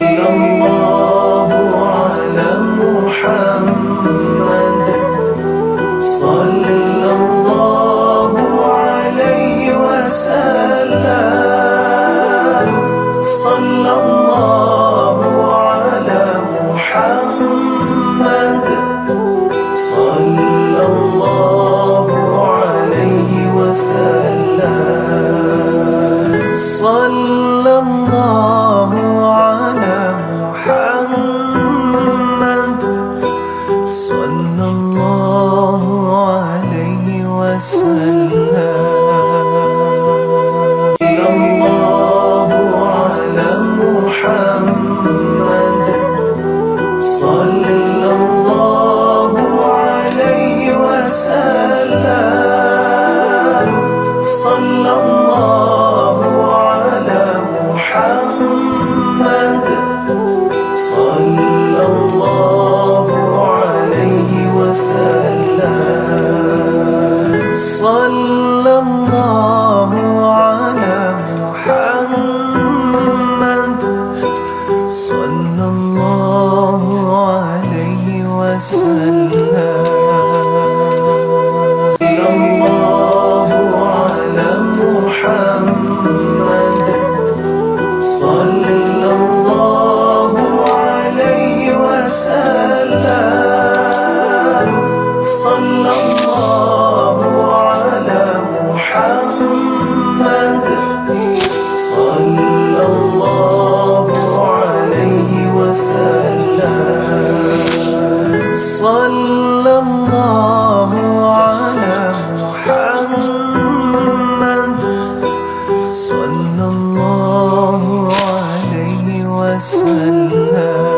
الله على محمد صلى الله عليه وسلم. صلى الله على محمد صلى الله عليه وسلم. صلى الله على محمد صلى الله عليه وسلم. الله على محمد صلى الله عليه وسلم. صلى الله على محمد صلى الله عليه وسلم. صلى الله على محمد صلى الله عليه وسلم. الله على محمد صلى الله عليه وسلم. صلى الله على محمد صلى الله عليه وسلم. صلى الله على محمد صلى الله عليه وسلم.